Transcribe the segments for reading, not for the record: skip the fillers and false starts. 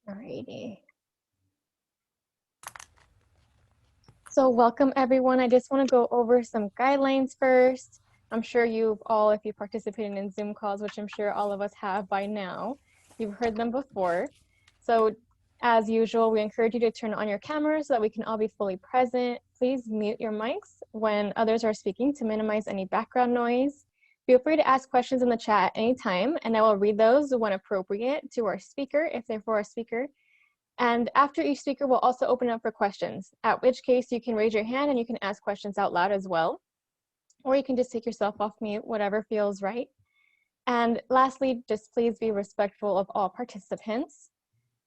Alrighty. So welcome everyone. I just want to go over some guidelines first. I'm sure you've all, if you participated in Zoom calls, which I'm sure all of us have by now, you've heard them before. So as usual, we encourage you to turn on your cameras so that we can all be fully present. Please mute your mics when others are speaking to minimize any background noise. Feel free to ask questions in the chat at any time, and I will read those when appropriate to our speaker, if they're for our speaker. And after each speaker, we'll also open up for questions, at which case you can raise your hand and you can ask questions out loud as well. Or you can just take yourself off mute, whatever feels right. And lastly, just please be respectful of all participants.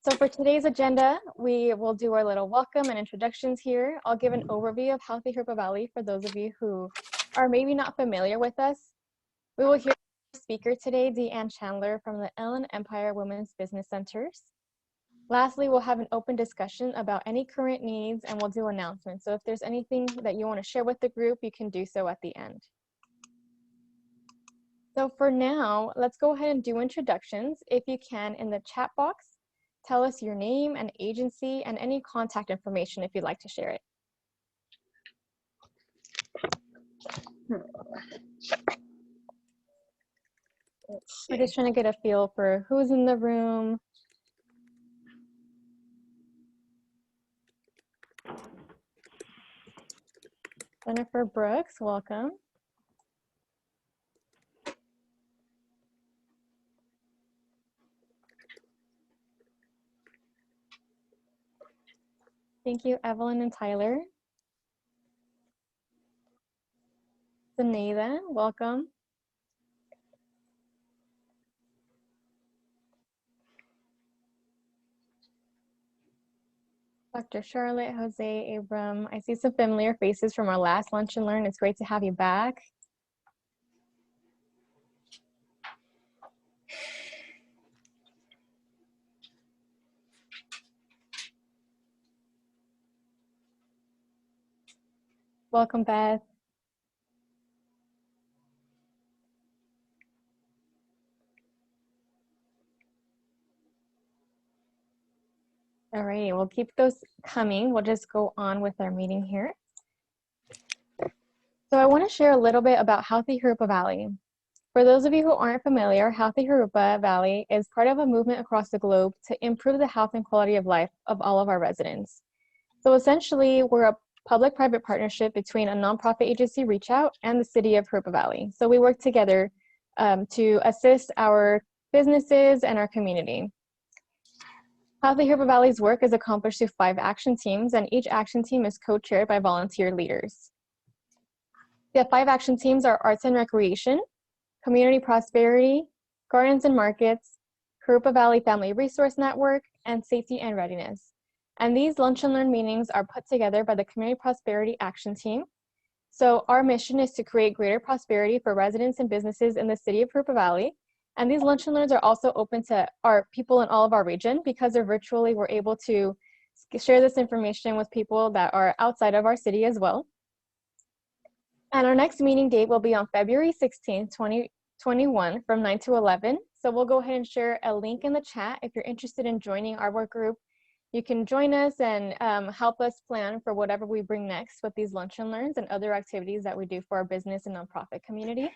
So for today's agenda, we will do our little welcome and introductions here. I'll give an overview of Healthy Jurupa Valley for those of you who are maybe not familiar with us. We will hear from our speaker today, Dee Ann Chandler from the Inland Empire Women's Business Centers. Lastly, we'll have an open discussion about any current needs and we'll do announcements. So if there's anything that you want to share with the group, you can do so at the end. So for now, let's go ahead and do introductions. If you can, in the chat box, tell us your name and agency and any contact information if you'd like to share it. We're just trying to get a feel for who's in the room. Jennifer Brooks, welcome. Thank you, Evelyn and Tyler. Zenaida, welcome. Dr. Charlotte, Jose, Abram. I see some familiar faces from our last Lunch and Learn. It's great to have you back. Welcome, Beth. All right, we'll keep those coming. We'll just go on with our meeting here. So I want to share a little bit about Healthy Jurupa Valley. For those of you who aren't familiar, Healthy Jurupa Valley is part of a movement across the globe to improve the health and quality of life of all of our residents. So essentially, we're a public-private partnership between a nonprofit agency, Reach Out, and the city of Jurupa Valley. So we work together to assist our businesses and our community. Healthy Jurupa Valley's work is accomplished through 5 action teams, and each action team is co-chaired by volunteer leaders. The 5 action teams are Arts and Recreation, Community Prosperity, Gardens and Markets, Jurupa Valley Family Resource Network, and Safety and Readiness. And these Lunch and Learn meetings are put together by the Community Prosperity Action Team. So our mission is to create greater prosperity for residents and businesses in the city of Jurupa Valley. And these Lunch and Learns are also open to our people in all of our region because they're virtually, we're able to share this information with people that are outside of our city as well. And our next meeting date will be on February 16, 2021 from 9 to 11. So we'll go ahead and share a link in the chat. If you're interested in joining our work group, you can join us and help us plan for whatever we bring next with these Lunch and Learns and other activities that we do for our business and nonprofit community.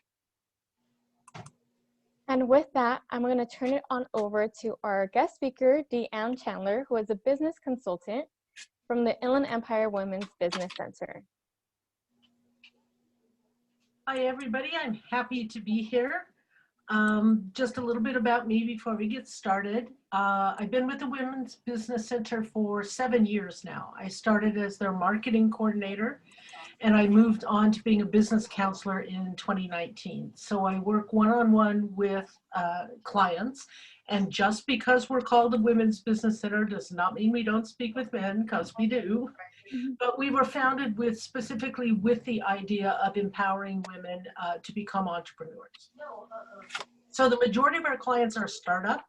And with that, I'm going to turn it on over to our guest speaker, Dee Ann Chandler, who is a business consultant from the Inland Empire Women's Business Center. Hi, everybody. I'm happy to be here. Just a little bit about me before we get started. I've been with the Women's Business Center for 7 years now. I started as their marketing coordinator, and I moved on to being a business counselor in 2019. So I work one-on-one with clients, and just because we're called a Women's Business Center does not mean we don't speak with men, because we do. But we were founded specifically with the idea of empowering women to become entrepreneurs. So the majority of our clients are startup,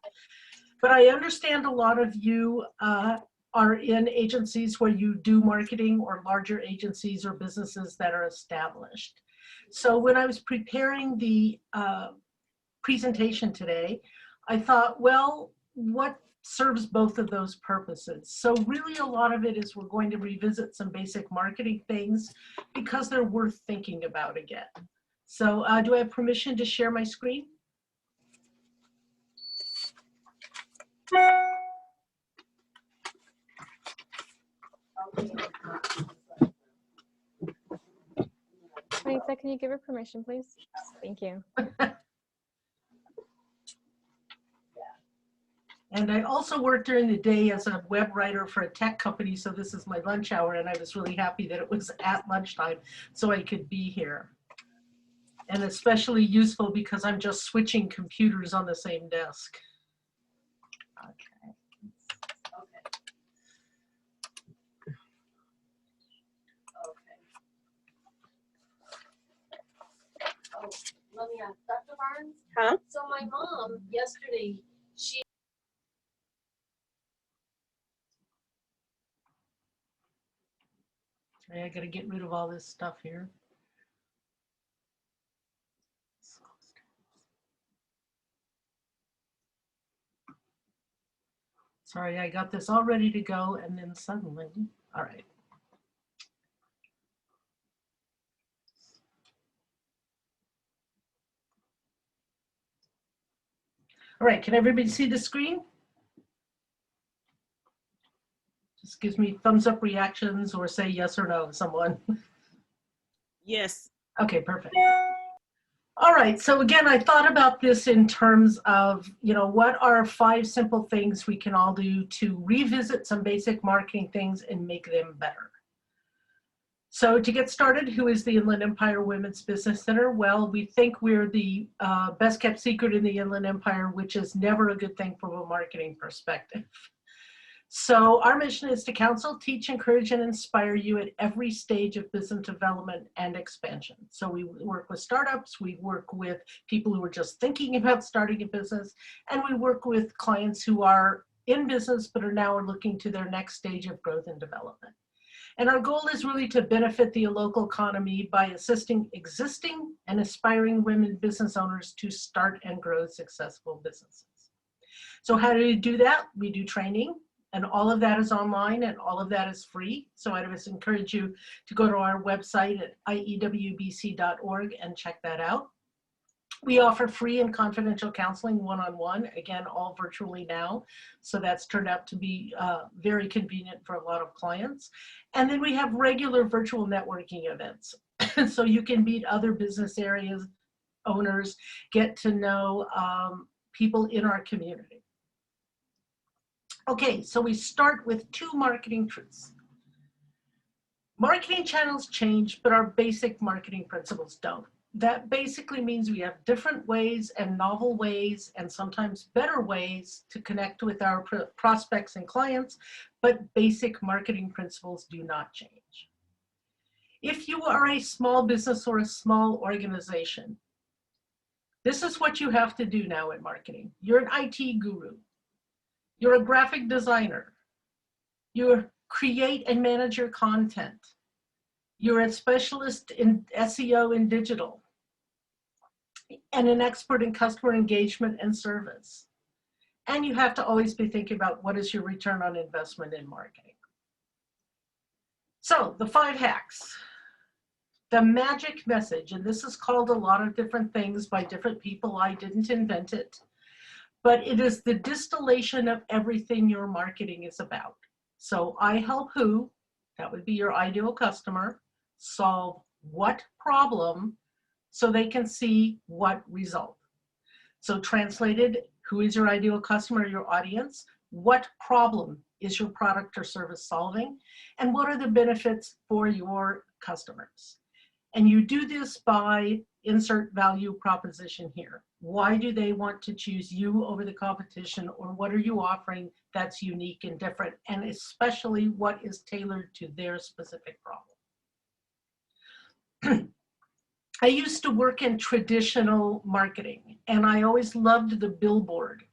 but I understand a lot of you are in agencies where you do marketing, or larger agencies or businesses that are established. So when I was preparing the presentation today, I thought, well, what serves both of those purposes. So really a lot of it is we're going to revisit some basic marketing things because they're worth thinking about again. So do I have permission to share my screen? Anita, can you give her permission, please? Thank you. And I also work during the day as a web writer for a tech company, so this is my lunch hour, and I was really happy that it was at lunchtime so I could be here. And especially useful because I'm just switching computers on the same desk. Okay. Oh, let me ask, Dr. Barnes? Huh? So my mom yesterday, she I gotta get rid of all this stuff here. Sorry, I got this all ready to go and then suddenly, all right. All right, can everybody see the screen? Just gives me thumbs up reactions or say yes or no, someone. Yes. Okay, perfect. All right, so again, I thought about this in terms of, what are 5 simple things we can all do to revisit some basic marketing things and make them better. So to get started, who is the Inland Empire Women's Business Center? Well, we think we're the best kept secret in the Inland Empire, which is never a good thing from a marketing perspective. So our mission is to counsel, teach, encourage, and inspire you at every stage of business development and expansion. So we work with startups, we work with people who are just thinking about starting a business, and we work with clients who are in business but are now looking to their next stage of growth and development. And our goal is really to benefit the local economy by assisting existing and aspiring women business owners to start and grow successful businesses. So how do we do that? We do training, and all of that is online and all of that is free. So I just encourage you to go to our website at iewbc.org and check that out. We offer free and confidential counseling one-on-one, again, all virtually now. So that's turned out to be very convenient for a lot of clients. And then we have regular virtual networking events. So you can meet other business areas, owners, get to know people in our community. Okay, so we start with 2 marketing truths. Marketing channels change, but our basic marketing principles don't. That basically means we have different ways and novel ways and sometimes better ways to connect with our prospects and clients, but basic marketing principles do not change. If you are a small business or a small organization, this is what you have to do now in marketing. You're an IT guru. You're a graphic designer. You create and manage your content. You're a specialist in SEO and digital, and an expert in customer engagement and service. And you have to always be thinking about what is your return on investment in marketing. So the 5 hacks. The magic message, and this is called a lot of different things by different people. I didn't invent it, but it is the distillation of everything your marketing is about. So I help who, that would be your ideal customer, solve what problem so they can see what result. So translated, who is your ideal customer, your audience? What problem is your product or service solving? And what are the benefits for your customers? And you do this by insert value proposition here. Why do they want to choose you over the competition, or what are you offering that's unique and different? And especially what is tailored to their specific problem. I used to work in traditional marketing, and I always loved the billboard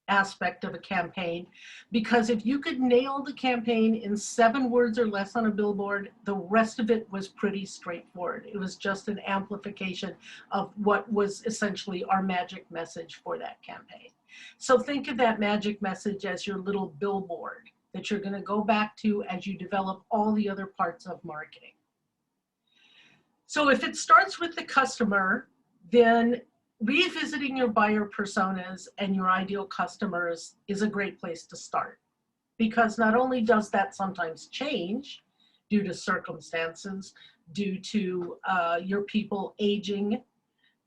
aspect of a campaign, because if you could nail the campaign in 7 words or less on a billboard, the rest of it was pretty straightforward. It was just an amplification of what was essentially our magic message for that campaign. So think of that magic message as your little billboard that you're going to go back to as you develop all the other parts of marketing. So if it starts with the customer, then revisiting your buyer personas and your ideal customers is a great place to start, because not only does that sometimes change due to circumstances, due to your people aging,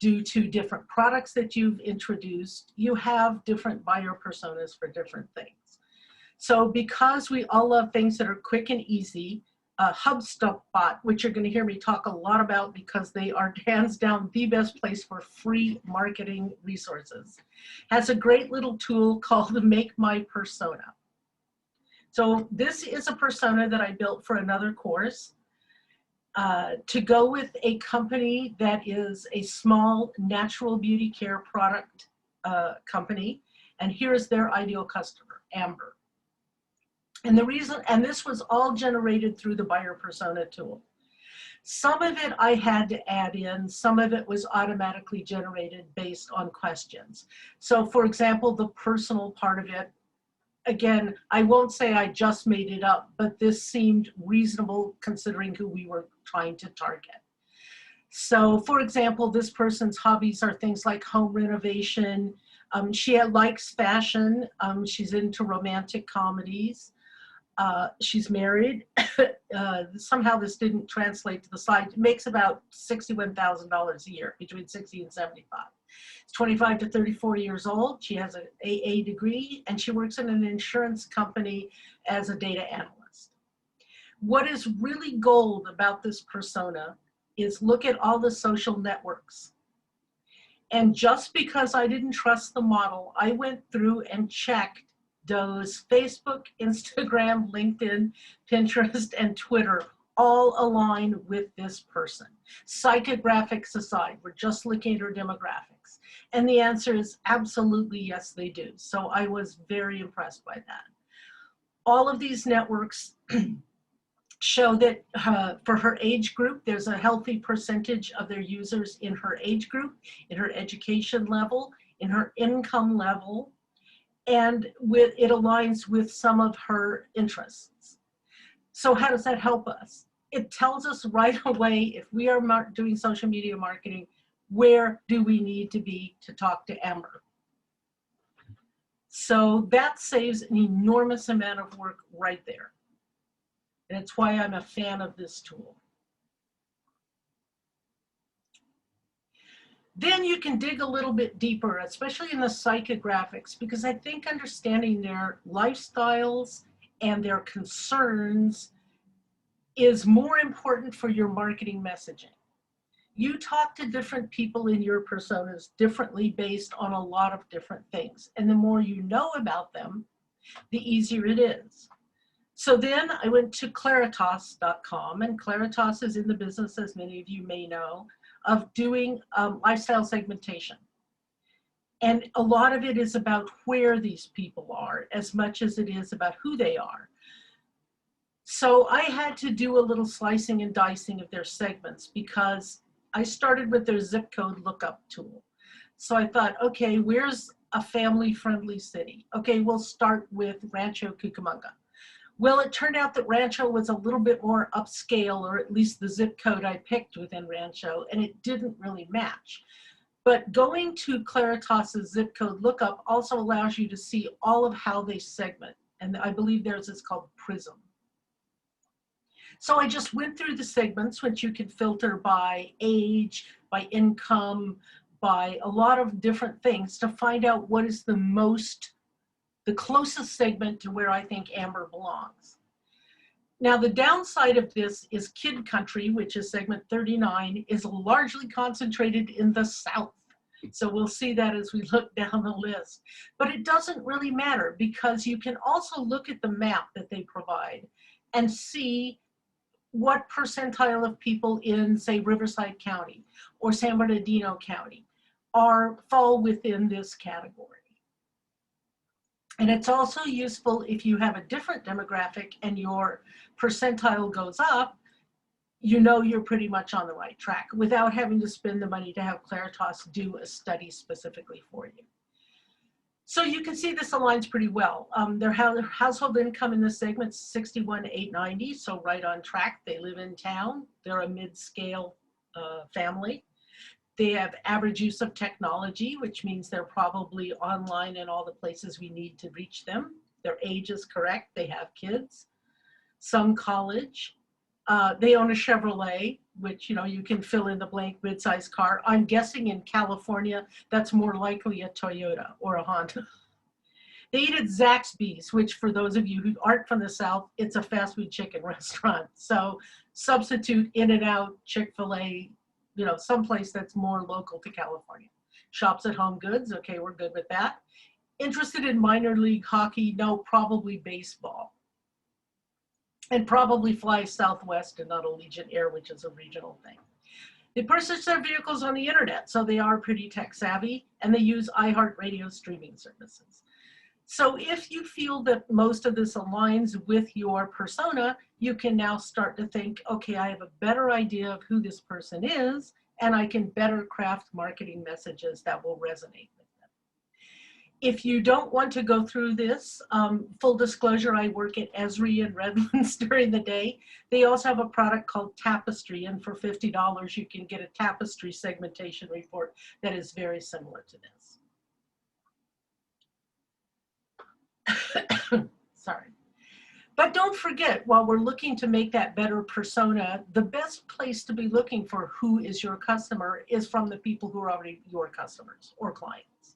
due to different products that you've introduced, you have different buyer personas for different things. So because we all love things that are quick and easy, HubSpot, which you're going to hear me talk a lot about because they are hands down the best place for free marketing resources, has a great little tool called Make My Persona. So this is a persona that I built for another course to go with a company that is a small natural beauty care product company. And here's their ideal customer, Amber. And the reason, and this was all generated through the buyer persona tool. Some of it I had to add in, some of it was automatically generated based on questions. So for example, the personal part of it, again, I won't say I just made it up, but this seemed reasonable considering who we were trying to target. So for example, this person's hobbies are things like home renovation. She likes fashion. She's into romantic comedies. She's married. Somehow this didn't translate to the slide. It makes about $61,000 a year, between 60 and 75. She's 25 to 34 years old. She has an AA degree, and she works in an insurance company as a data analyst. What is really gold about this persona is look at all the social networks. And just because I didn't trust the model, I went through and checked those Facebook, Instagram, LinkedIn, Pinterest, and Twitter all align with this person. Psychographics aside, we're just looking at her demographics. And the answer is absolutely yes, they do. So I was very impressed by that. All of these networks show that for her age group, there's a healthy percentage of their users in her age group, in her education level, in her income level, and it aligns with some of her interests. So how does that help us? It tells us right away, if we are doing social media marketing, where do we need to be to talk to Amber? So that saves an enormous amount of work right there. And it's why I'm a fan of this tool. Then you can dig a little bit deeper, especially in the psychographics, because I think understanding their lifestyles and their concerns is more important for your marketing messaging. You talk to different people in your personas differently based on a lot of different things. And the more you know about them, the easier it is. So then I went to Claritas.com, and Claritas is in the business, as many of you may know, of doing lifestyle segmentation. And a lot of it is about where these people are as much as it is about who they are. So I had to do a little slicing and dicing of their segments because I started with their zip code lookup tool. So I thought, okay, where's a family-friendly city? Okay, we'll start with Rancho Cucamonga. Well, it turned out that Rancho was a little bit more upscale, or at least the zip code I picked within Rancho, and it didn't really match. But going to Claritas's zip code lookup also allows you to see all of how they segment. And I believe theirs is called Prism. So I just went through the segments, which you can filter by age, by income, by a lot of different things to find out what is the closest segment to where I think Amber belongs. Now, the downside of this is Kid Country, which is segment 39, is largely concentrated in the South. So we'll see that as we look down the list. But it doesn't really matter because you can also look at the map that they provide and see what percentile of people in, say, Riverside County or San Bernardino County fall within this category. And it's also useful if you have a different demographic and your percentile goes up, you know you're pretty much on the right track without having to spend the money to have Claritas do a study specifically for you. So you can see this aligns pretty well. Their household income in this segment is $61,890, so right on track. They live in town. They're a mid-scale family. They have average use of technology, which means they're probably online in all the places we need to reach them. Their age is correct. They have kids, some college. They own a Chevrolet, which, you know, you can fill in the blank mid-size car. I'm guessing in California, that's more likely a Toyota or a Honda. They eat at Zaxby's, which for those of you who aren't from the South, it's a fast food chicken restaurant. So substitute In-N-Out, Chick-fil-A, you know, someplace that's more local to California. Shops at Home Goods, okay, we're good with that. Interested in minor league hockey? No, probably baseball. And probably fly Southwest and not Allegiant Air, which is a regional thing. They purchase their vehicles on the internet, so they are pretty tech savvy, and they use iHeartRadio streaming services. So if you feel that most of this aligns with your persona, you can now start to think, okay, I have a better idea of who this person is, and I can better craft marketing messages that will resonate with them. If you don't want to go through this, full disclosure, I work at Esri in Redlands during the day. They also have a product called Tapestry, and for $50, you can get a Tapestry segmentation report that is very similar to this. Sorry. But don't forget, while we're looking to make that better persona, the best place to be looking for who is your customer is from the people who are already your customers or clients.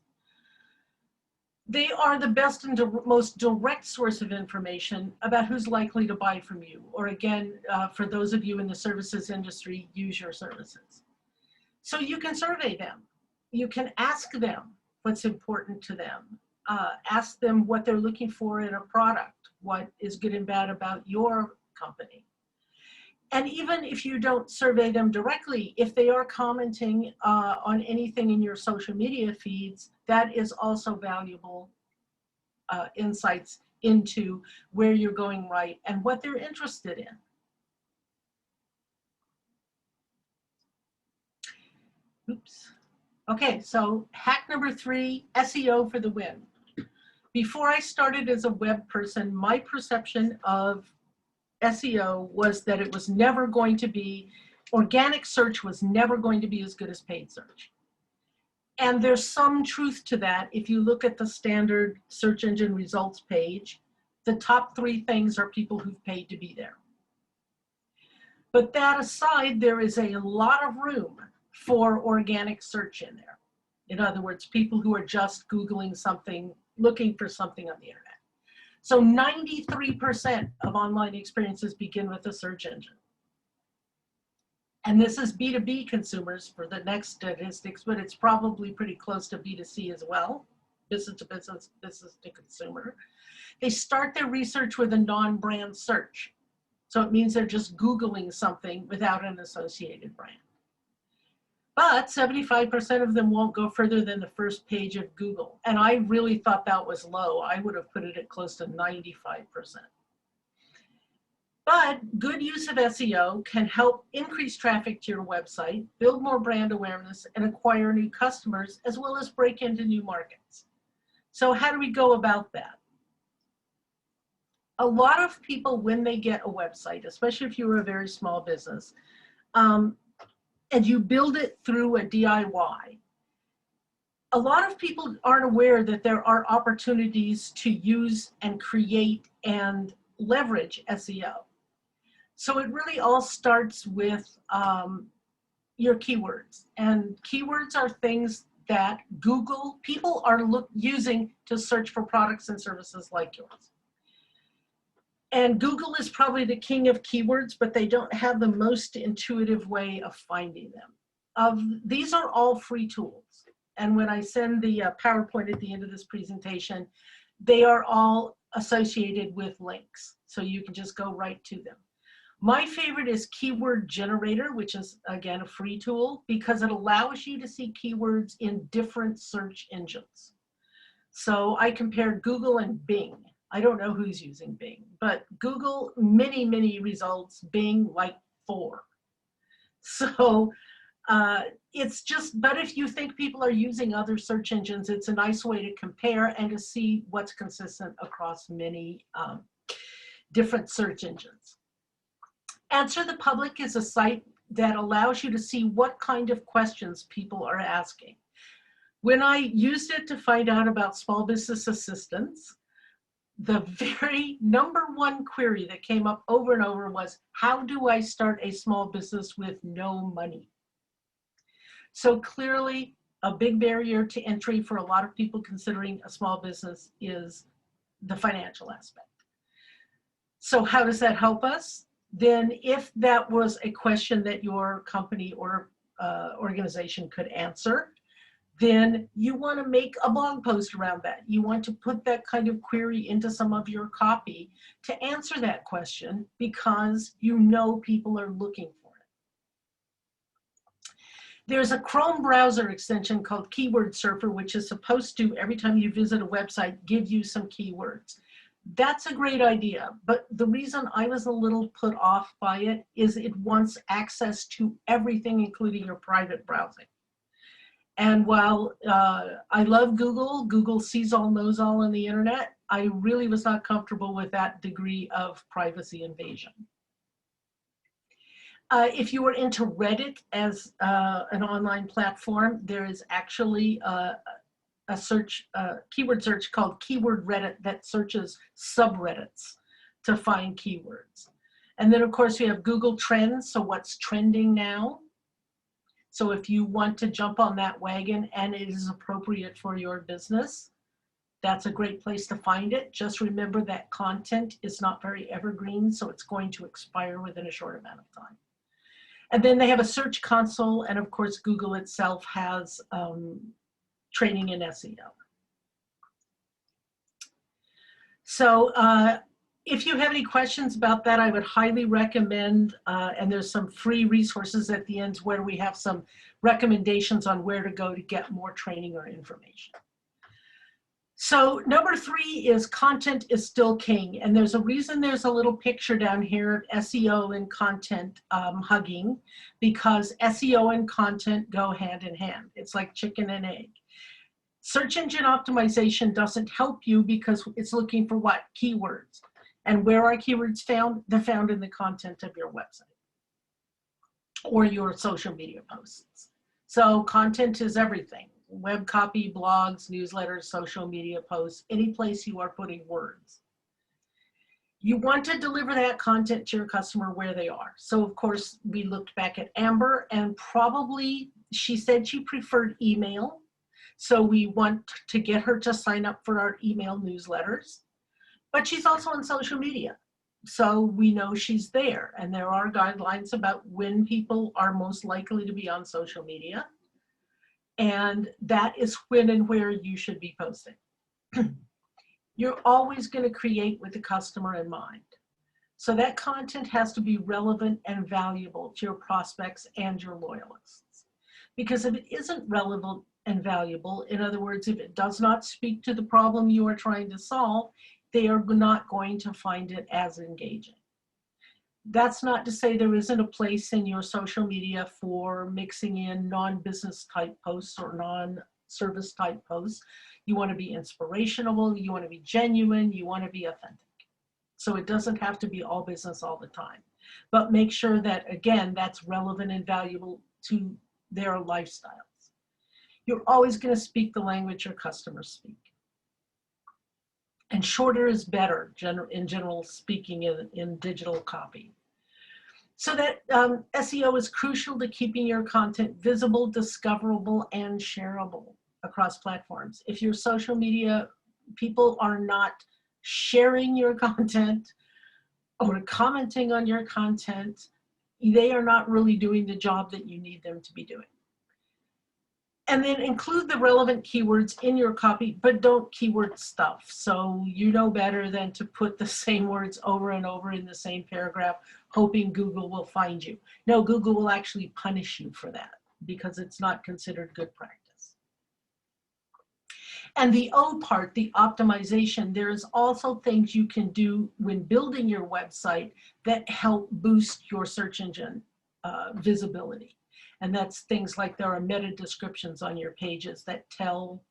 They are the best and most direct source of information about who's likely to buy from you. Or again, for those of you in the services industry, use your services. So you can survey them. You can ask them what's important to them. Ask them what they're looking for in a product, what is good and bad about your company. And even if you don't survey them directly, if they are commenting on anything in your social media feeds, that is also valuable insights into where you're going right and what they're interested in. Oops. Okay, so hack number 3, SEO for the win. Before I started as a web person, my perception of SEO was that it was never going to be, organic search was never going to be as good as paid search. And there's some truth to that. If you look at the standard search engine results page, the top 3 things are people who've paid to be there. But that aside, there is a lot of room for organic search in there. In other words, people who are just Googling something, looking for something on the internet. So 93% of online experiences begin with a search engine. And this is B2B consumers for the next statistics, but it's probably pretty close to B2C as well, business to business, business to consumer. They start their research with a non-brand search. So it means they're just Googling something without an associated brand. But 75% of them won't go further than the first page of Google. And I really thought that was low. I would have put it at close to 95%. But good use of SEO can help increase traffic to your website, build more brand awareness, and acquire new customers, as well as break into new markets. So how do we go about that? A lot of people, when they get a website, especially if you're a very small business, and you build it through a DIY, a lot of people aren't aware that there are opportunities to use and create and leverage SEO. So it really all starts with your keywords. And keywords are things that people are using to search for products and services like yours. And Google is probably the king of keywords, but they don't have the most intuitive way of finding them. These are all free tools. And when I send the PowerPoint at the end of this presentation, they are all associated with links. So you can just go right to them. My favorite is Keyword Generator, which is, again, a free tool because it allows you to see keywords in different search engines. So I compared Google and Bing. I don't know who's using Bing, but Google, many results, Bing, like 4. So It's just, but if you think people are using other search engines, it's a nice way to compare and to see what's consistent across many different search engines. Answer the Public is a site that allows you to see what kind of questions people are asking. When I used it to find out about small business assistance, the very #1 query that came up over and over was, how do I start a small business with no money? So clearly, a big barrier to entry for a lot of people considering a small business is the financial aspect. So how does that help us? Then if that was a question that your company or organization could answer, then you want to make a blog post around that. You want to put that kind of query into some of your copy to answer that question because you know people are looking for it. There's a Chrome browser extension called Keyword Surfer, which is supposed to, every time you visit a website, give you some keywords. That's a great idea, but the reason I was a little put off by it is it wants access to everything, including your private browsing. And while I love Google, Google sees all, knows all on the internet, I really was not comfortable with that degree of privacy invasion. If you were into Reddit as an online platform, there is actually a keyword search called Keyword Reddit that searches subreddits to find keywords. And then of course we have Google Trends, so what's trending now. So if you want to jump on that wagon and it is appropriate for your business, that's a great place to find it. Just remember that content is not very evergreen, so it's going to expire within a short amount of time. And then they have a search console, and of course Google itself has training in SEO. So if you have any questions about that, I would highly recommend, and there's some free resources at the end where we have some recommendations on where to go to get more training or information. So #3 is content is still king. And there's a reason there's a little picture down here of SEO and content hugging, because SEO and content go hand in hand. It's like chicken and egg. Search engine optimization doesn't help you because it's looking for what? Keywords. And where are keywords found? They're found in the content of your website or your social media posts. So content is everything. Web copy, blogs, newsletters, social media posts, any place you are putting words. You want to deliver that content to your customer where they are. So of course, we looked back at Amber, and probably she said she preferred email. So we want to get her to sign up for our email newsletters. But she's also on social media. So we know she's there. And there are guidelines about when people are most likely to be on social media. And that is when and where you should be posting. You're always going to create with the customer in mind. So that content has to be relevant and valuable to your prospects and your loyalists. Because if it isn't relevant and valuable, in other words, if it does not speak to the problem you are trying to solve, they are not going to find it as engaging. That's not to say there isn't a place in your social media for mixing in non-business type posts or non-service type posts. You want to be inspirational, you want to be genuine, you want to be authentic. So it doesn't have to be all business all the time. But make sure that, again, that's relevant and valuable to their lifestyles. You're always going to speak the language your customers speak. And shorter is better, in general speaking, in digital copy. So that SEO is crucial to keeping your content visible, discoverable, and shareable across platforms. If your social media people are not sharing your content or commenting on your content, they are not really doing the job that you need them to be doing. And then include the relevant keywords in your copy, but don't keyword stuff. So you know better than to put the same words over and over in the same paragraph, hoping Google will find you. No, Google will actually punish you for that because it's not considered good practice. And the O part, the optimization, there's also things you can do when building your website that help boost your search engine visibility. And that's things like there are meta descriptions on your pages that tell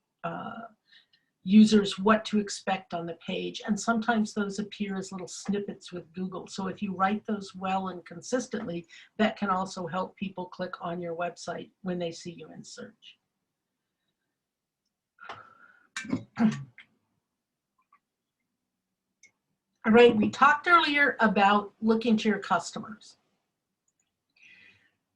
users what to expect on the page. And sometimes those appear as little snippets with Google. So if you write those well and consistently, that can also help people click on your website when they see you in search. All right, we talked earlier about looking to your customers.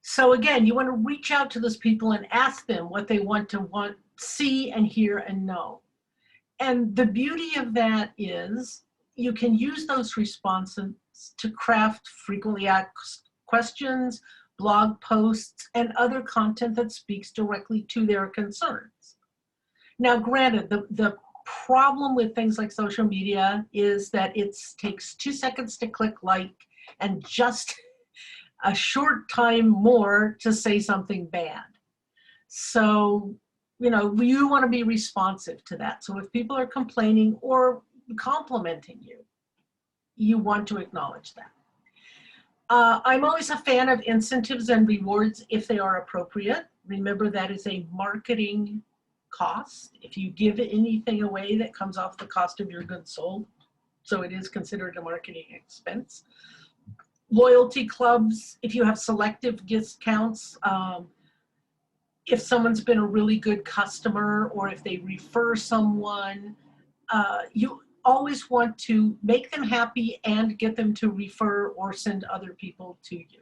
So again, you want to reach out to those people and ask them what they want to see and hear and know. And the beauty of that is you can use those responses to craft frequently asked questions, blog posts, and other content that speaks directly to their concerns. Now, granted, the problem with things like social media is that it takes 2 seconds to click like and just a short time more to say something bad. So, you want to be responsive to that. So if people are complaining or complimenting you, you want to acknowledge that. I'm always a fan of incentives and rewards if they are appropriate. Remember, that is a marketing cost. If you give anything away, that comes off the cost of your goods sold. So it is considered a marketing expense. Loyalty clubs, if you have selective discounts, if someone's been a really good customer or if they refer someone, you always want to make them happy and get them to refer or send other people to you.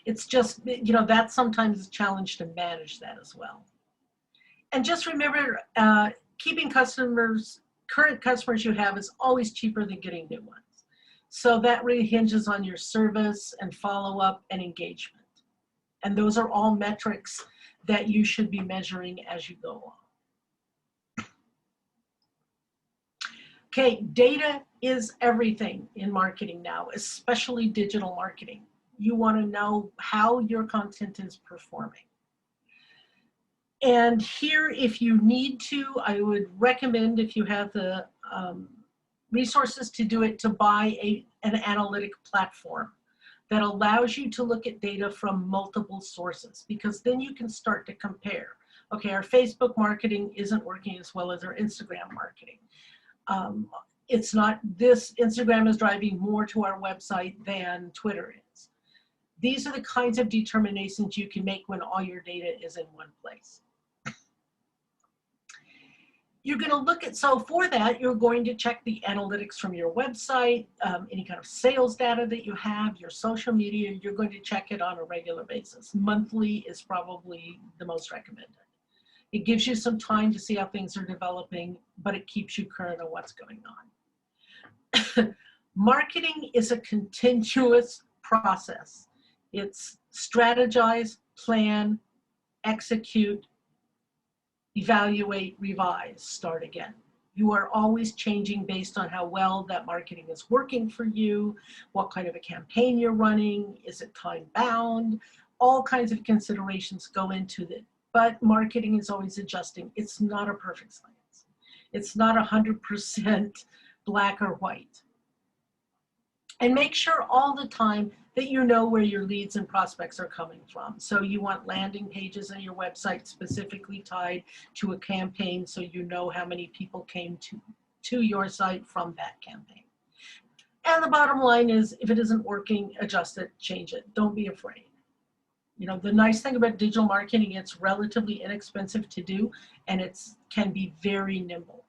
It's just, that's sometimes a challenge to manage that as well. And just remember, keeping current customers you have is always cheaper than getting new ones. So that really hinges on your service and follow-up and engagement. And those are all metrics that you should be measuring as you go along. Okay, data is everything in marketing now, especially digital marketing. You want to know how your content is performing. And here, if you need to, I would recommend, if you have the resources to do it, to buy an analytic platform that allows you to look at data from multiple sources, because then you can start to compare. Okay, our Facebook marketing isn't working as well as our Instagram marketing. It's not, this Instagram is driving more to our website than Twitter is. These are the kinds of determinations you can make when all your data is in one place. You're going to look at, so for that, you're going to check the analytics from your website, any kind of sales data that you have, your social media, you're going to check it on a regular basis. Monthly is probably the most recommended. It gives you some time to see how things are developing, but it keeps you current on what's going on. Marketing is a continuous process. It's strategize, plan, execute, evaluate, revise, start again. You are always changing based on how well that marketing is working for you, what kind of a campaign you're running, is it time bound, all kinds of considerations go into it. But marketing is always adjusting. It's not a perfect science. It's not 100% black or white. And make sure all the time that you know where your leads and prospects are coming from. So you want landing pages on your website specifically tied to a campaign, so you know how many people came to your site from that campaign. And the bottom line is, if it isn't working, adjust it, change it. Don't be afraid. The nice thing about digital marketing, it's relatively inexpensive to do, and it can be very nimble.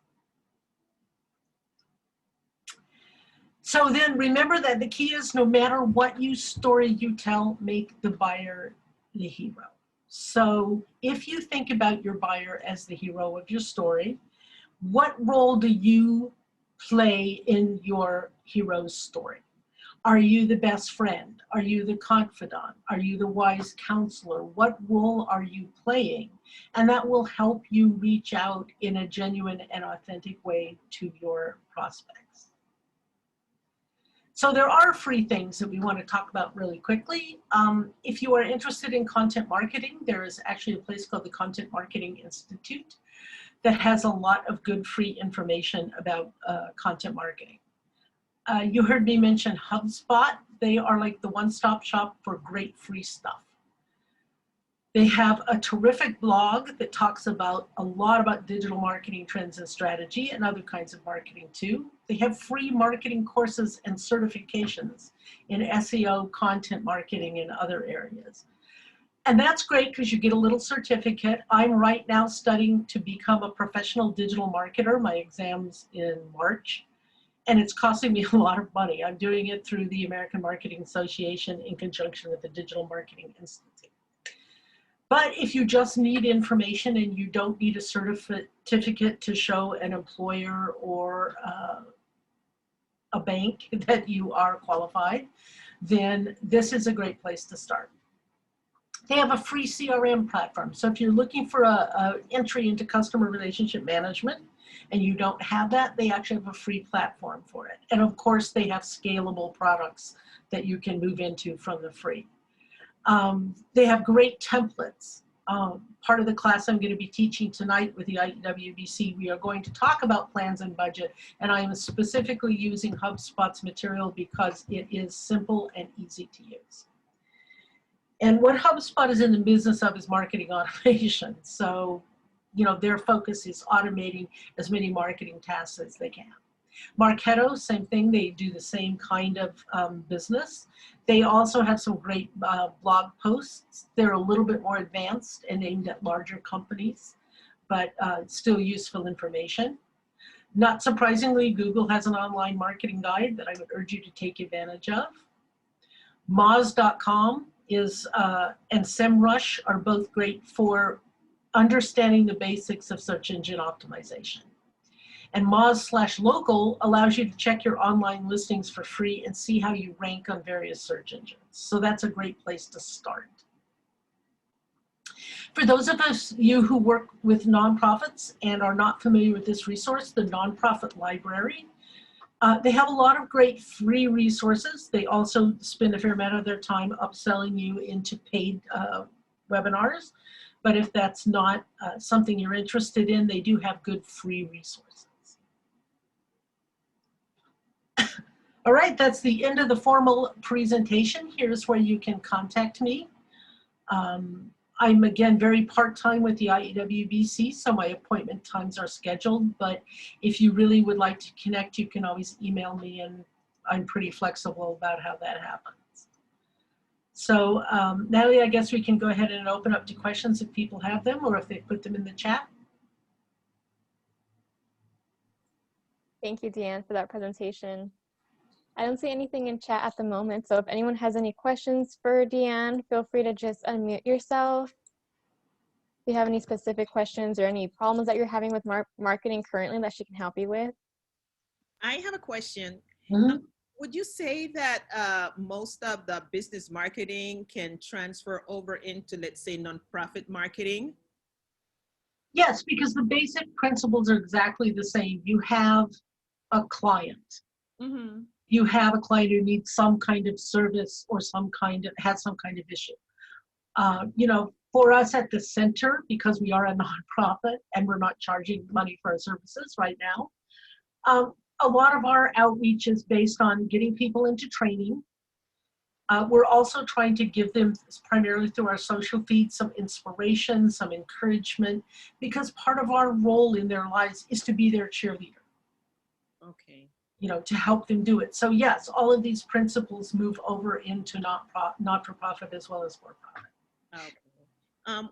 So then remember that the key is, no matter what story you tell, make the buyer the hero. So if you think about your buyer as the hero of your story, what role do you play in your hero's story? Are you the best friend? Are you the confidant? Are you the wise counselor? What role are you playing? And that will help you reach out in a genuine and authentic way to your prospects. So there are free things that we want to talk about really quickly. If you are interested in content marketing, there is actually a place called the Content Marketing Institute that has a lot of good free information about content marketing. You heard me mention HubSpot. They are like the one-stop shop for great free stuff. They have a terrific blog that talks about a lot about digital marketing trends and strategy and other kinds of marketing too. They have free marketing courses and certifications in SEO, content marketing, and other areas. And that's great because you get a little certificate. I'm right now studying to become a professional digital marketer. My exam's in March, and it's costing me a lot of money. I'm doing it through the American Marketing Association in conjunction with the Digital Marketing Institute. But if you just need information and you don't need a certificate to show an employer or a bank that you are qualified, then this is a great place to start. They have a free CRM platform. So if you're looking for a entry into customer relationship management and you don't have that, they actually have a free platform for it. And of course, they have scalable products that you can move into from the free. They have great templates. Part of the class I'm going to be teaching tonight with the IWBC, we are going to talk about plans and budget, and I am specifically using HubSpot's material because it is simple and easy to use. And what HubSpot is in the business of is marketing automation. So, you know, their focus is automating as many marketing tasks as they can. Marketo, same thing. They do the same kind of business. They also have some great blog posts. They're a little bit more advanced and aimed at larger companies, but still useful information. Not surprisingly, Google has an online marketing guide that I would urge you to take advantage of. Moz.com is and SEMrush are both great for understanding the basics of search engine optimization. And Moz/local allows you to check your online listings for free and see how you rank on various search engines. So that's a great place to start. For those of you who work with nonprofits and are not familiar with this resource, the Nonprofit Library, they have a lot of great free resources. They also spend a fair amount of their time upselling you into paid webinars. But if that's not something you're interested in, they do have good free resources. All right, that's the end of the formal presentation. Here's where you can contact me. I'm again very part-time with the IWBC, so my appointment times are scheduled, but if you really would like to connect, you can always email me, and I'm pretty flexible about how that happens. So Natalie, I guess we can go ahead and open up to questions if people have them or if they put them in the chat. Thank you, Dee Ann, for that presentation. I don't see anything in chat at the moment, so if anyone has any questions for Dee Ann, feel free to just unmute yourself. If you have any specific questions or any problems that you're having with marketing currently that she can help you with. I have a question. Mm-hmm. Would you say that most of the business marketing can transfer over into, let's say, nonprofit marketing? Yes, because the basic principles are exactly the same. You have a client. Mm-hmm. You have a client who needs some kind of service or has some kind of issue. You know, for us at the center, because we are a nonprofit and we're not charging money for our services right now, a lot of our outreach is based on getting people into training. We're also trying to give them, primarily through our social feed, some inspiration, some encouragement, because part of our role in their lives is to be their cheerleader. Okay. You know, to help them do it. So yes, all of these principles move over into not-for-profit as well as for-profit. Okay.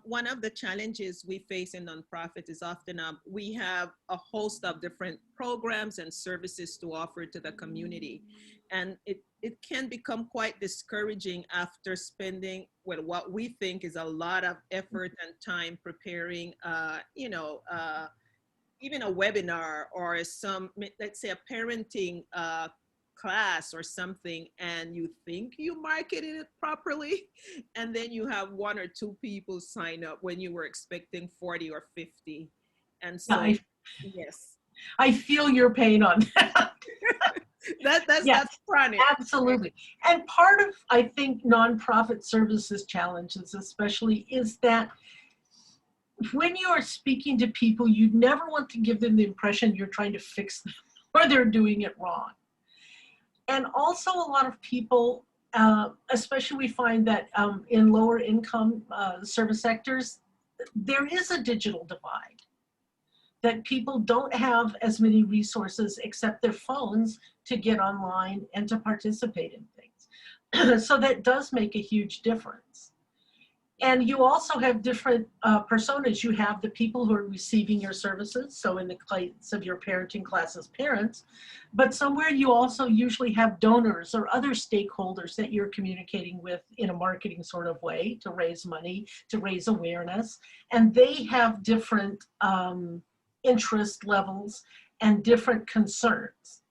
One of the challenges we face in nonprofit is often we have a host of different programs and services to offer to the community. And it can become quite discouraging after spending what we think is a lot of effort and time preparing, even a webinar or some, let's say, a parenting class or something, and you think you marketed it properly, and then you have 1 or 2 people sign up when you were expecting 40 or 50. And so, yes. I feel your pain on that. That's chronic. Absolutely. And part of, I think, nonprofit services challenges especially is that when you are speaking to people, you never want to give them the impression you're trying to fix them or they're doing it wrong. And also a lot of people Especially we find that in lower income service sectors, there is a digital divide, that people don't have as many resources except their phones to get online and to participate in things. So that does make a huge difference. And you also have different personas. You have the people who are receiving your services, so in the case of your parenting class as parents, but somewhere you also usually have donors or other stakeholders that you're communicating with in a marketing sort of way to raise money, to raise awareness, and they have different interest levels and different concerns.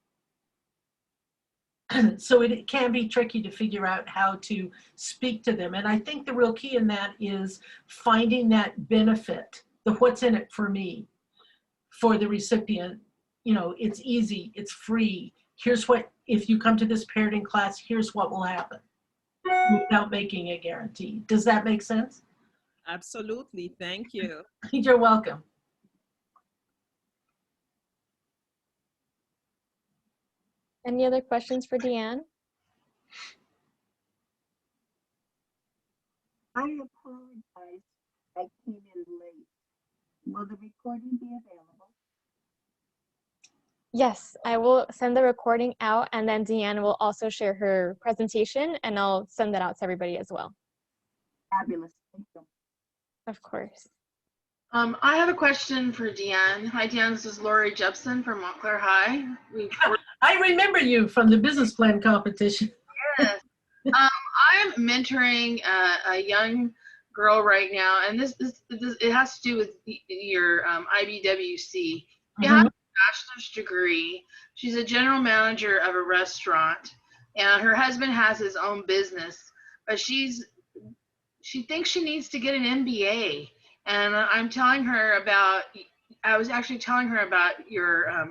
So it can be tricky to figure out how to speak to them. And I think the real key in that is finding that benefit, the what's in it for me, for the recipient. You know, it's easy, it's free. Here's what, if you come to this parenting class, here's what will happen, without making a guarantee. Does that make sense? Absolutely. Thank you. You're welcome. Any other questions for Dee Ann? I apologize. I came in late. Will the recording be available? Yes, I will send the recording out, and then Dee Ann will also share her presentation, and I'll send that out to everybody as well. Fabulous. Thank you. Of course. I have a question for Dee Ann. Hi, Dee Ann. This is Lori Jepson from Montclair High. I remember you from the business plan competition. Yes. I'm mentoring a young girl right now, and this it has to do with your IBWC. She has a bachelor's degree. She's a general manager of a restaurant, and her husband has his own business, but she thinks she needs to get an MBA. And I'm telling her about, I was actually telling her about your,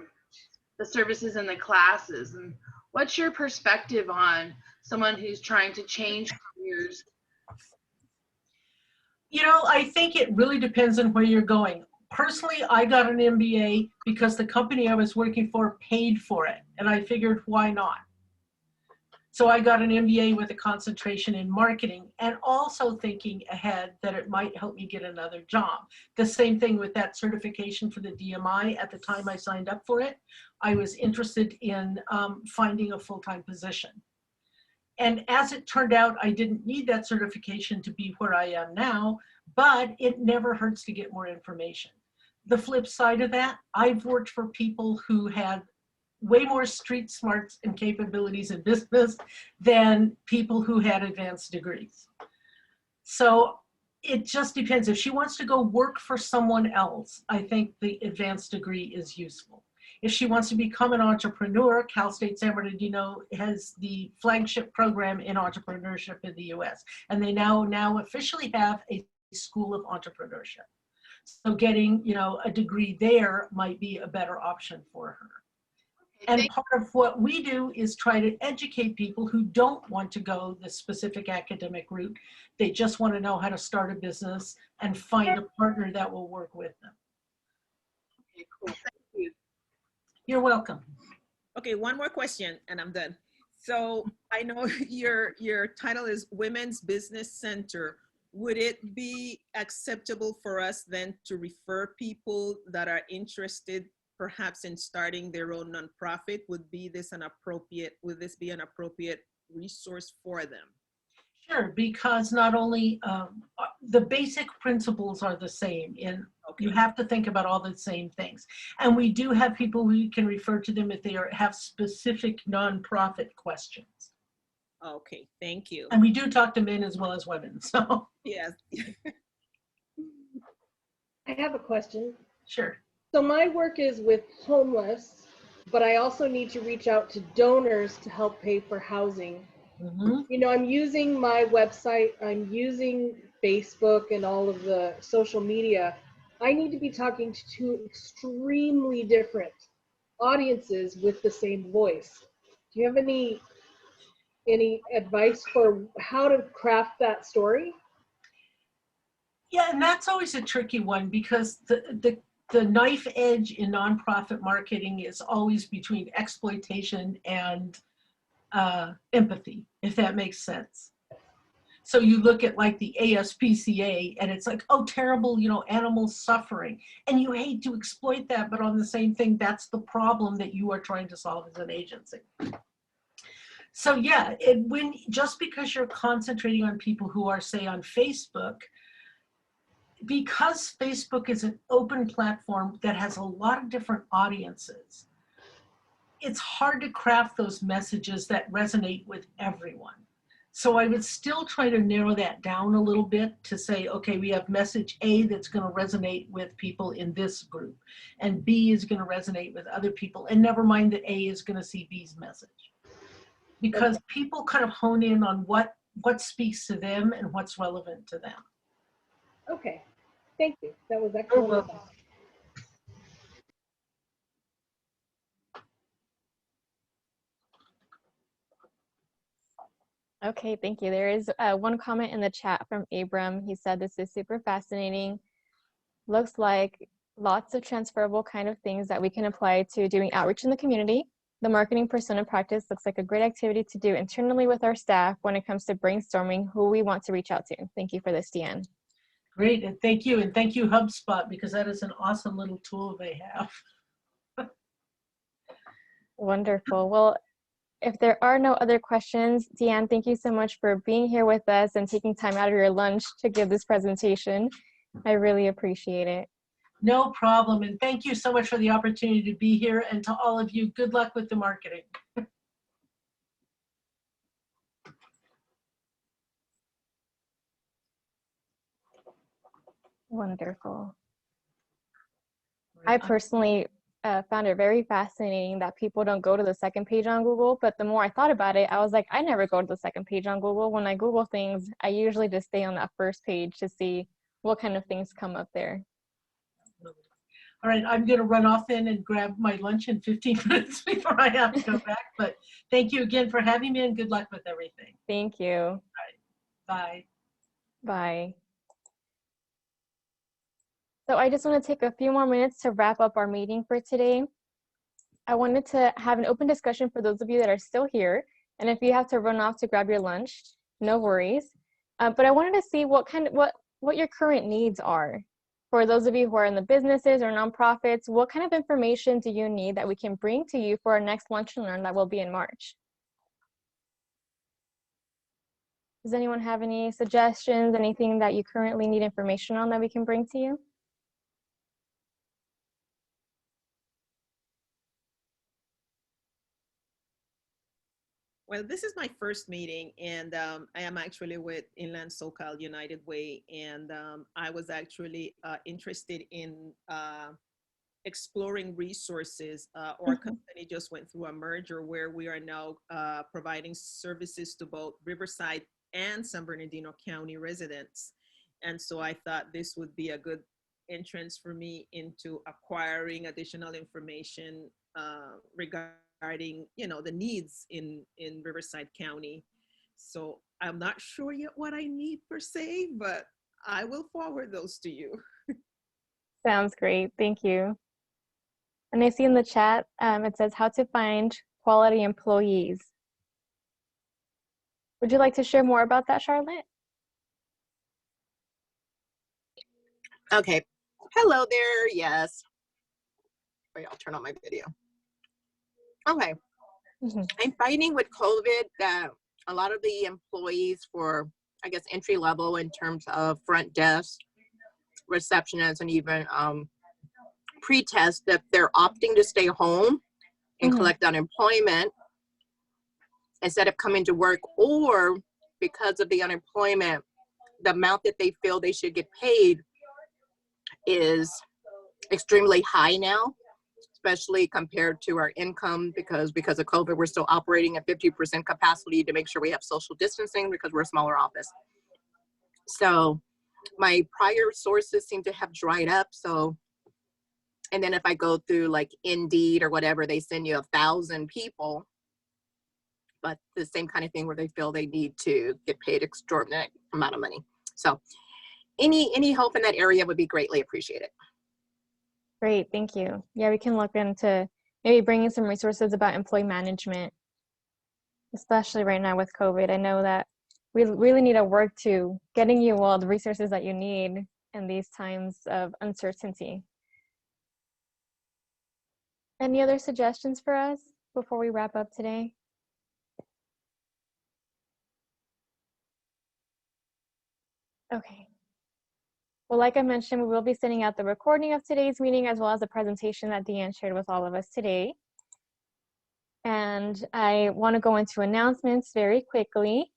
the services and the classes. And what's your perspective on someone who's trying to change careers? You know, I think it really depends on where you're going. Personally, I got an MBA because the company I was working for paid for it. And I figured, why not? So I got an MBA with a concentration in marketing, and also thinking ahead that it might help me get another job. The same thing with that certification for the DMI. At the time I signed up for it, I was interested in finding a full-time position. And as it turned out, I didn't need that certification to be where I am now, but it never hurts to get more information. The flip side of that, I've worked for people who had way more street smarts and capabilities in business than people who had advanced degrees. So it just depends. If she wants to go work for someone else, I think the advanced degree is useful. If she wants to become an entrepreneur, Cal State San Bernardino has the flagship program in entrepreneurship in the US. And they now officially have a school of entrepreneurship. So getting, you know, a degree there might be a better option for her. And part of what we do is try to educate people who don't want to go the specific academic route. They just want to know how to start a business and find a partner that will work with them. Okay, cool. Thank you. You're welcome. Okay, one more question and I'm done. So I know your title is Women's Business Center. Would it be acceptable for us then to refer people that are interested perhaps in starting their own nonprofit? Would this be an appropriate resource for them? Sure, because not only the basic principles are the same. You have to think about all the same things. And we do have people we can refer to them if they have specific nonprofit questions. Okay, thank you. And we do talk to men as well as women, so. Yes. I have a question. Sure. So my work is with homeless, but I also need to reach out to donors to help pay for housing. Mm-hmm. You know, I'm using my website, I'm using Facebook and all of the social media. I need to be talking to two extremely different audiences with the same voice. Do you have any advice for how to craft that story? Yeah, and that's always a tricky one because the knife edge in nonprofit marketing is always between exploitation and empathy, if that makes sense. So you look at like the ASPCA and it's like, oh, terrible, you know, animals suffering. And you hate to exploit that, but on the same thing, that's the problem that you are trying to solve as an agency. So yeah, just because you're concentrating on people who are, say, on Facebook, because Facebook is an open platform that has a lot of different audiences, it's hard to craft those messages that resonate with everyone. So I would still try to narrow that down a little bit to say, okay, we have message A that's going to resonate with people in this group, and B is going to resonate with other people, and never mind that A is going to see B's message. Because people kind of hone in on what speaks to them and what's relevant to them. Okay, thank you. That was excellent. Okay, thank you. There is one comment in the chat from Abram. He said, this is super fascinating. Looks like lots of transferable kind of things that we can apply to doing outreach in the community. The marketing persona practice looks like a great activity to do internally with our staff when it comes to brainstorming who we want to reach out to. Thank you for this, Dee Ann. Great, and thank you HubSpot, because that is an awesome little tool they have. Wonderful. Well, if there are no other questions, Dee Ann, thank you so much for being here with us and taking time out of your lunch to give this presentation. I really appreciate it. No problem, and thank you so much for the opportunity to be here, and to all of you, good luck with the marketing. Wonderful. I personally found it very fascinating that people don't go to the second page on Google, but the more I thought about it, I was like, I never go to the second page on Google. When I Google things, I usually just stay on that first page to see what kind of things come up there. All right, I'm going to run off then and grab my lunch in 15 minutes before I have to go back. But thank you again for having me, and good luck with everything. Thank you. All right, bye. Bye. So I just want to take a few more minutes to wrap up our meeting for today. I wanted to have an open discussion for those of you that are still here. And if you have to run off to grab your lunch, no worries. But I wanted to see what your current needs are. For those of you who are in the businesses or nonprofits, what kind of information do you need that we can bring to you for our next Lunch and Learn that will be in March? Does anyone have any suggestions, anything that you currently need information on that we can bring to you? Well, this is my first meeting, and I am actually with Inland SoCal United Way, and I was actually interested in exploring resources. Our company just went through a merger where we are now providing services to both Riverside and San Bernardino County residents. And so I thought this would be a good entrance for me into acquiring additional information regarding, you know, the needs in Riverside County. So I'm not sure yet what I need per se, but I will forward those to you. Sounds great. Thank you. And I see in the chat, it says how to find quality employees. Would you like to share more about that, Charlotte? Okay. Hello there. Yes. Wait, I'll turn on my video. Okay. I'm finding with COVID that a lot of the employees for, I guess, entry level in terms of front desk, receptionists, and even pre-test, that they're opting to stay home and collect unemployment instead of coming to work, or because of the unemployment, the amount that they feel they should get paid is extremely high now, especially compared to our income, because of COVID, we're still operating at 50% capacity to make sure we have social distancing because we're a smaller office. So my prior sources seem to have dried up. So, and then if I go through like Indeed or whatever, they send you 1,000 people, but the same kind of thing where they feel they need to get paid extraordinary amount of money. So any help in that area would be greatly appreciated. Great, thank you. Yeah, we can look into maybe bringing some resources about employee management. especially right now with COVID. I know that we really need to work to getting you all the resources that you need in these times of uncertainty. Any other suggestions for us before we wrap up today? Okay. Well, like I mentioned, we will be sending out the recording of today's meeting as well as the presentation that Dee Ann shared with all of us today. And I want to go into announcements very quickly.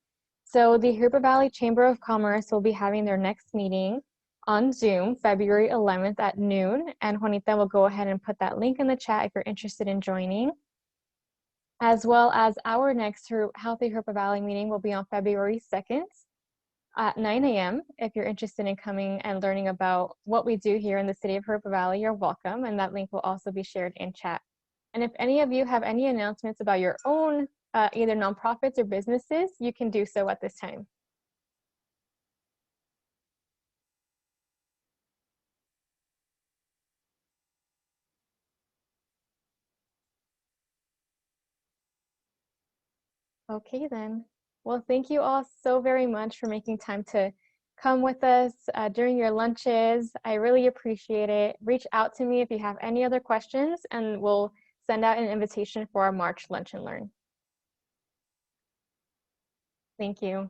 So the Jurupa Valley Chamber of Commerce will be having their next meeting on Zoom, February 11th at noon. And Juanita will go ahead and put that link in the chat if you're interested in joining. As well as our next Healthy Jurupa Valley meeting will be on February 2nd at 9 a.m. If you're interested in coming and learning about what we do here in the city of Jurupa Valley, you're welcome. And that link will also be shared in chat. And if any of you have any announcements about your own either nonprofits or businesses, you can do so at this time. Okay then. Well, thank you all so very much for making time to come with us during your lunches. I really appreciate it. Reach out to me if you have any other questions, and we'll send out an invitation for our March Lunch and Learn. Thank you.